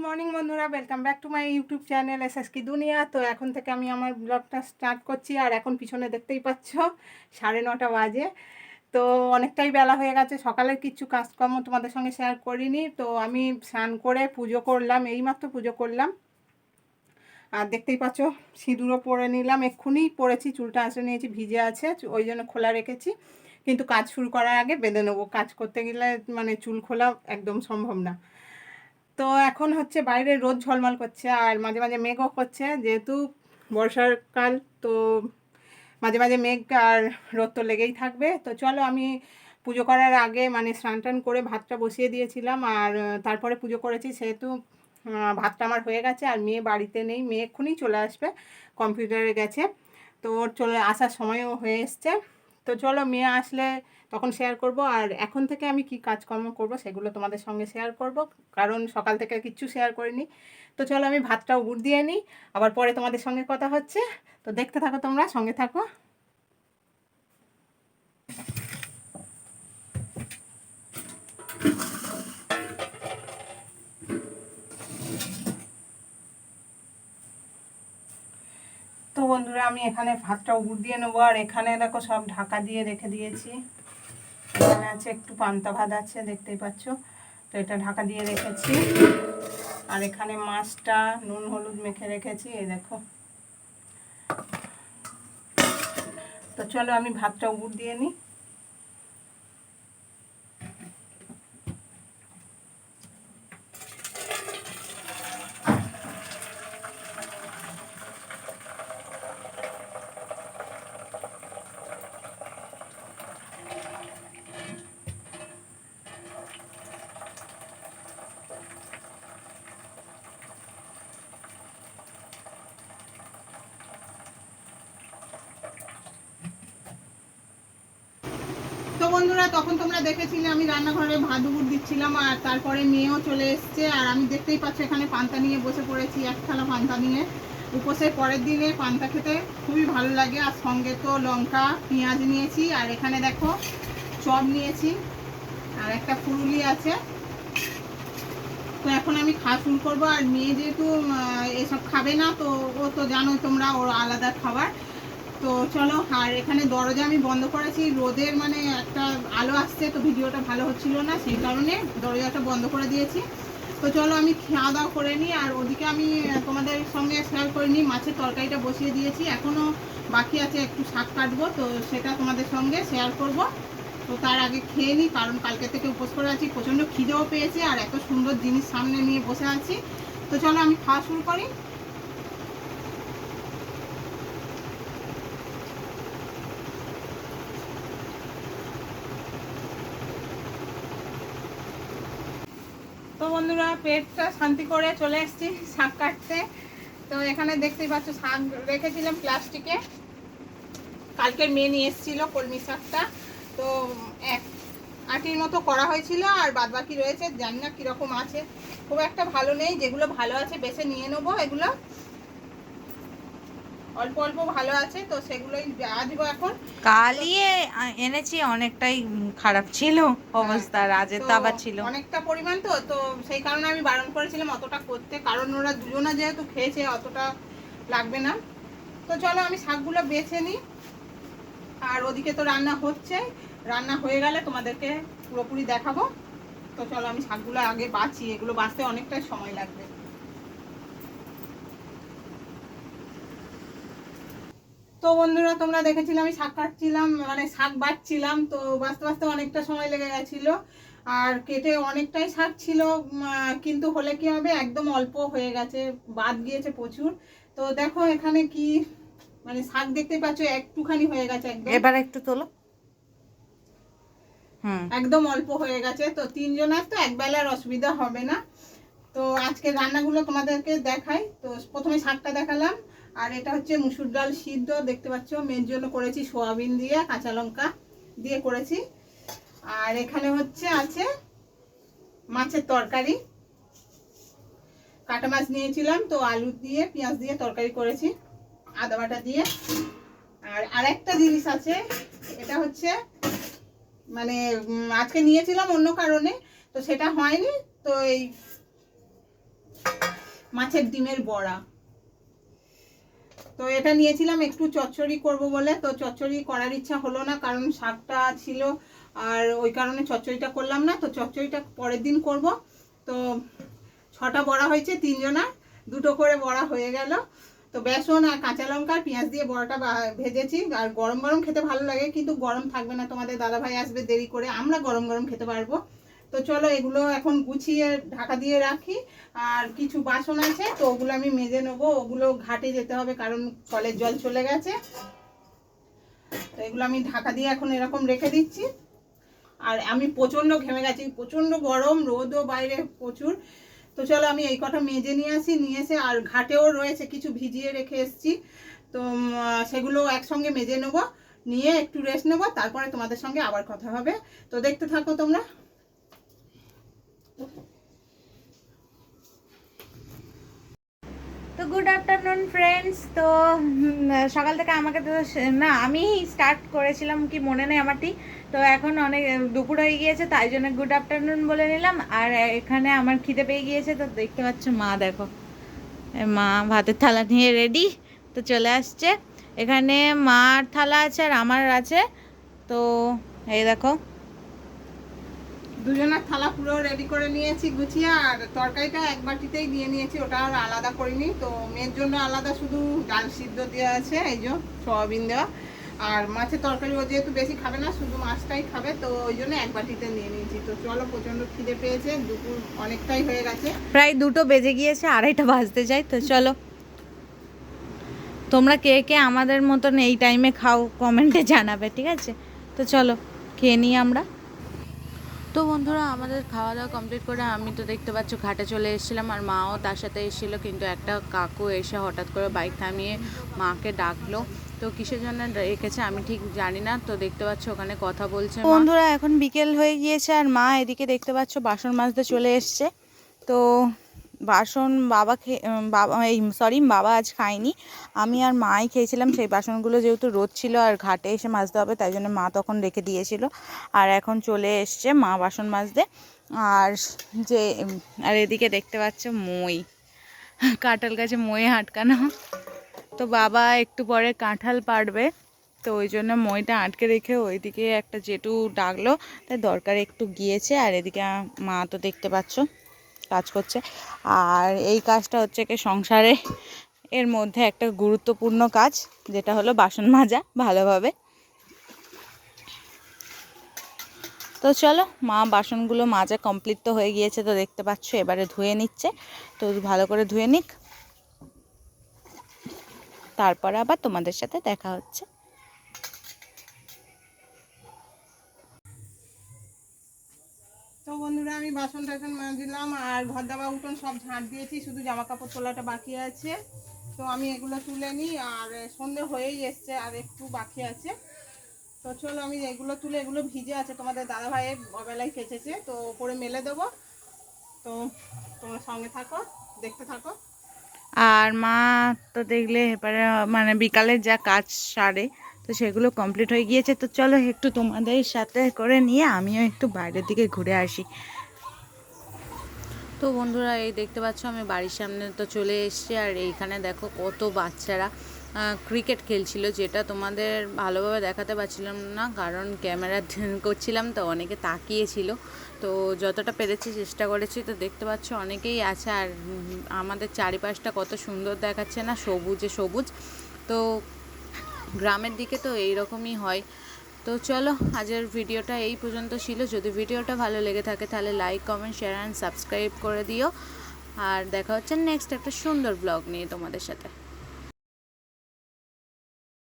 Morning বন্ধুরা, welcome back to my YouTube channel এসএসকি দুনিয়া। তো এখন থেকে আমি আমার ব্লগটা স্টার্ট করছি। আর এখন পিছনে দেখতেই পাচ্ছ 9:30 বাজে। তো অনেকটাই বেলা হয়ে গেছে। সকালের কিছু কাজকর্ম তোমাদের সঙ্গে শেয়ার করিনি। তো আমি স্নান করে পুজো করলাম, এইমাত্র পুজো করলাম। আর দেখতেই পাচ্ছ সিঁদুরও পরে নিলাম, এক্ষুনি পরেছি, চুলটা আঁচড়ে নিয়েছি, ভিজে আছে ওই জন্য খোলা রেখেছি। কিন্তু কাজ শুরু করার আগে বেঁধে নেবো, কাজ করতে গেলে মানে চুল খোলা একদম সম্ভব না। তো এখন হচ্ছে বাইরে রোদ ঝলমল করছে আর মাঝে মাঝে মেঘও করছে, যেহেতু বর্ষাকাল। তো মাঝে মাঝে মেঘ আর রোদ তো লেগেই থাকবে। তো চলো, আমি পুজো করার আগে মানে স্নান টান করে ভাতটা বসিয়ে দিয়েছিলাম আর তারপরে পুজো করেছি, সেহেতু ভাতটা আমার হয়ে গেছে। আর মেয়ে বাড়িতে নেই, মেয়ে এক্ষুনি চলে আসবে, কম্পিউটারে গেছে। তো ওর চলে আসার সময়ও হয়ে এসছে। তো চলো, মেয়ে আসলে তখন শেয়ার করব। আর এখন থেকে আমি কি কাজকর্ম করব সেগুলো তোমাদের সঙ্গে শেয়ার করব, কারণ সকাল থেকে কিচ্ছু শেয়ার করিনি। তো চলো, আমি ভাতটা উবুর দিয়ে নিই, আবার পরে তোমাদের সঙ্গে কথা হচ্ছে। তো দেখতে থাকো, তোমরা সঙ্গে থাকো। তো বন্ধুরা, আমি এখানে ভাতটা উবুর দিয়ে নেবো। আর এখানে দেখো সব ঢাকা দিয়ে রেখে দিয়েছি। এখানে আছে একটু পান্তা ভাত আছে, দেখতেই পাচ্ছ। তো এটা ঢাকা দিয়ে রেখেছি। আর এখানে মাছটা নুন হলুদ মেখে রেখেছি, এই দেখো। তো চলো, আমি ভাতটা উবুর দিয়ে নিই। তো বন্ধুরা, তখন তোমরা দেখেছিলে আমি রান্নাঘরে ভাত উবুর দিচ্ছিলাম। আর তারপরে মেয়েও চলে এসছে। আর আমি দেখতেই পাচ্ছি এখানে পান্তা নিয়ে বসে পড়েছি, এক থালা পান্তা নিয়ে। উপোসের পরের দিনে পান্তা খেতে খুবই ভালো লাগে। আর সঙ্গে তো লঙ্কা পেঁয়াজ নিয়েছি। আর এখানে দেখো চপ নিয়েছি, আর একটা ফুলুলি আছে। তো এখন আমি খাওয়া শুরু করবো। আর মেয়ে যেহেতু এসব খাবে না, তো ও তো জানোই তোমরা, ওর আলাদা খাবার। তো চলো, আর এখানে দরজা আমি বন্ধ করেছি, রোদের মানে একটা আলো আসছে, তো ভিডিওটা ভালো হচ্ছিল না, সেই কারণে দরজাটা বন্ধ করে দিয়েছি। তো চলো, আমি খাওয়া দাওয়া করে নিই। আর ওদিকে আমি তোমাদের সঙ্গে শেয়ার করে নিই, মাছের তরকারিটা বসিয়ে দিয়েছি, এখনও বাকি আছে, একটু শাক কাটবো, তো সেটা তোমাদের সঙ্গে শেয়ার করব। তো তার আগে খেয়ে নিই, কারণ কালকে থেকে উপোস করে আছি, প্রচণ্ড খিদেও পেয়েছে আর এত সুন্দর জিনিস সামনে নিয়ে বসে আছি। তো চলো, আমি খাওয়া শুরু করি। তো বন্ধুরা, পেটটা শান্তি করে চলে এসেছি শাক কাটতে। তো এখানে দেখতেই পাচ্ছ শাক রেখেছিলাম প্লাস্টিকে, কালকের মেয়ে নিয়ে এসেছিলো কলমি শাকটা। তো এক আটির মতো করা হয়েছিল, আর বাদবাকি রয়েছে, জানি না কীরকম আছে, খুব একটা ভালো নেই। যেগুলো ভালো আছে বেছে নিয়ে নেবো, এগুলো অল্প অল্প ভালো আছে, তো সেগুলোই আসবো এখন। কালই এনেছি, অনেকটাই খারাপ ছিল অবস্থা। রাজের তো আবার ছিল অনেকটা পরিমাণ, তো তো সেই কারণে আমি বারণ করেছিলাম অতটা করতে, কারণ ওরা দুজনা যেহেতু খেয়েছে অতটা লাগবে না। তো চলো, আমি শাকগুলো বেছে নিই। আর ওদিকে তো রান্না হচ্ছে, রান্না হয়ে গেলে তোমাদেরকে পুরোপুরি দেখাবো। তো চলো, আমি শাকগুলো আগে বাছি, এগুলো বাছতে অনেকটাই সময় লাগবে। তো বন্ধুরা, তোমরা দেখেছিলে আমি শাক কাটছিলাম, মানে শাক বাছছিলাম, তো বাছতে বাছতে অনেকটা সময় লেগে গেছিল। আর কেটে অনেকটাই শাক ছিল, কিন্তু হলে কি হবে, একদম অল্প হয়ে গেছে, বাদ গিয়েছে প্রচুর। তো দেখো এখানে কি, মানে শাক দেখতে পাচ্ছ একটুখানি হয়ে গেছে একদম, এবার একটু তোলো। একদম অল্প হয়ে গেছে। তো তিনজনের তো একবেলার অসুবিধা হবে না। তো আজকে রান্নাগুলো তোমাদেরকে দেখাই। তো প্রথমে শাকটা দেখালাম। আর এটা হচ্ছে মুসুর ডাল সিদ্ধ, দেখতে পাচ্ছ, মেয়ের জন্য করেছি সোয়াবিন দিয়ে কাঁচা লঙ্কা দিয়ে করেছি। আর এখানে হচ্ছে আছে মাছের তরকারি, কাটা মাছ নিয়েছিলাম, তো আলু দিয়ে পেঁয়াজ দিয়ে তরকারি করেছি আদা বাটা দিয়ে। আর আরেকটা জিনিস আছে, এটা হচ্ছে মানে আজকে নিয়েছিলাম অন্য কারণে, তো সেটা হয়নি। তো এই মাছের ডিমের বড়া। তো এটা নিয়েছিলাম একটু চচ্চড়ি করব বলে, তো চচ্চড়ি করার ইচ্ছা হলো না কারণ শাকটা ছিল, আর ওই কারণে চচ্চড়িটা করলাম না। তো চচ্চড়িটা পরের দিন করব। তো 6টা বড়া হয়েছে, 3 জনা 2টো করে বড়া হয়ে গেল। তো বেসন আর কাঁচা লঙ্কা আর পেঁয়াজ দিয়ে বড়াটা ভেজেছি। আর গরম গরম খেতে ভালো লাগে, কিন্তু গরম থাকবে না, তোমাদের দাদাভাই আসবে দেরি করে, আমরা গরম গরম খেতে পারবো। তো চলো এগুলো এখন গুছিয়ে ঢাকা দিয়ে রাখি। আর কিছু বাসন আছে, তো ওগুলো আমি মেজে নেবো, ওগুলো ঘাটে যেতে হবে কারণ কলের জল চলে গেছে। তো এগুলো আমি ঢাকা দিয়ে এখন এরকম রেখে দিচ্ছি। আর আমি প্রচণ্ড ঘেমে গেছি, প্রচণ্ড গরম, রোদও বাইরে প্রচুর। তো চলো আমি এই কটা মেজে নিয়ে আসি, নিয়ে এসে আর ঘাটেও রয়েছে কিছু ভিজিয়ে রেখে এসেছি, তো সেগুলো একসঙ্গে মেজে নেবো, নিয়ে একটু রেস্ট নেবো, তারপরে তোমাদের সঙ্গে আবার কথা হবে। তো দেখতে থাকো তোমরা। তো গুড আফটারনুন ফ্রেন্ডস। তো সকাল থেকে আমাকে তো না, আমি স্টার্ট করেছিলাম কি মনে নেই আমার ঠিক। তো এখন অনেক দুপুর হয়ে গিয়েছে, তাই জন্য গুড আফটারনুন বলে নিলাম। আর এখানে আমার খিদে পেয়ে গিয়েছে, তো দেখতে পাচ্ছ মা দেখো, মা ভাতের থালা নিয়ে রেডি, তো চলে আসছে। এখানে মার থালা আছে আর আমার আছে, তো এই দেখো দুজনের থালা পুরো রেডি করে নিয়েছি গুছিয়ে। আর তরকারিটা এক বাটিতেই দিয়ে নিয়েছি, ওটা আর আলাদা করিনি। তো মেয়ের জন্য আলাদা শুধু ডাল সিদ্ধ দেওয়া আছে, এই যে সয়াবিন দেওয়া। আর মাছের তরকারি ও যেহেতু বেশি খাবে না, শুধু মাছটাই খাবে, তো ওই জন্য এক বাটিতে নিয়ে নিয়েছি। তো চলো, প্রচণ্ড খিদে পেয়েছে, দুপুর অনেকটাই হয়ে গেছে, প্রায় 2টো বেজে গিয়েছে, 2:30 বাজতে যায়। তো চলো, তোমরা কে কে আমাদের মতন এই টাইমে খাও কমেন্টে জানাবে, ঠিক আছে? তো চলো খেয়ে নিই আমরা। তো বন্ধুরা, আমাদের খাওয়া দাওয়া কমপ্লিট করে আমি তো দেখতে পাচ্ছ ঘাটে চলে এসেছিলাম, আর মাও তার সাথে এসেছিলো। কিন্তু একটা কাকু এসে হঠাৎ করে বাইক থামিয়ে মাকে ডাকলো, তো কিসের জন্য রেখেছে আমি ঠিক জানি না। তো দেখতে পাচ্ছ ওখানে কথা বলছে বন্ধুরা। এখন বিকেল হয়ে গিয়েছে, আর মা এদিকে দেখতে পাচ্ছ বাসন মাজতে চলে এসছে। তো বাসন বাবা আজ খায়নি, আমি আর মাই খেয়েছিলাম। সেই বাসনগুলো যেহেতু রোদ ছিল আর ঘাটে এসে মাজতে হবে, তাই জন্য মা তখন রেখে দিয়েছিল। আর এখন চলে এসছে মা বাসন মাজতে। আর এদিকে দেখতে পাচ্ছ মই, কাঁঠাল গাছে মই আটকানো। তো বাবা একটু পরে কাঁঠাল পাড়বে, তো ওই জন্য মইটা আটকে রেখে ওইদিকে একটা জেঠু ডাকলো, তাই দরকারে একটু গিয়েছে। আর এদিকে মা তো দেখতে পাচ্ছ কাজ করছে। আর এই কাজটা হচ্ছে কি সংসারে এর মধ্যে একটা গুরুত্বপূর্ণ কাজ, যেটা হলো বাসন মাজা ভালোভাবে। তো চলো, মা বাসনগুলো মাজা কমপ্লিট তো হয়ে গিয়েছে, তো দেখতে পাচ্ছ এবারে ধুয়ে নিচ্ছে। তো ভালো করে ধুয়ে নিক, তারপরে আবার তোমাদের সাথে দেখা হচ্ছে। তো বন্ধুরা, আমি বাসন টাসন মাজলাম আর ঘর দাবা উঠোন সব ঝাঁট দিয়েছি, শুধু জামা কাপড় তোলাটা বাকি আছে। তো আমি এগুলো তুলে নিই, আর সন্ধে হয়েই এসছে, আর একটু বাকি আছে। তো চলো আমি এগুলো তুলে, এগুলো ভিজে আছে, তোমাদের দাদাভাইয়ের অবেলায় কেচেছে, তো ওপরে মেলে দেবো। তো তোমরা সঙ্গে থাকো, দেখতে থাকো। আর মা তো দেখলে এবারে মানে বিকালের যা কাজ সারে, তো সেগুলো কমপ্লিট হয়ে গিয়েছে। তো চলো একটু তোমাদের সাথে করে নিয়ে আমিও একটু বাইরের দিকে ঘুরে আসি। তো বন্ধুরা, এই দেখতে পাচ্ছ আমি বাড়ির সামনে তো চলে এসেছি। আর এইখানে দেখো কত বাচ্চারা ক্রিকেট খেলছিল, যেটা তোমাদের ভালোভাবে দেখাতে পারছিলাম না কারণ ক্যামেরা করছিলাম, তো অনেকে তাকিয়েছিল। তো যতটা পেরেছি চেষ্টা করেছি। তো দেখতে পাচ্ছ অনেকেই আছে, আর আমাদের চারিপাশটা কত সুন্দর দেখাচ্ছে না, সবুজে সবুজ। তো গ্রামের দিকে তো এইরকমই হয়। তো চলো, আজকের ভিডিওটা এই পর্যন্ত ছিল। যদি ভিডিওটা ভালো লেগে থাকে তাহলে like, comment, share and subscribe করে দিও। আর দেখা হচ্ছে নেক্সট একটা সুন্দর ব্লগ নিয়ে তোমাদের সাথে।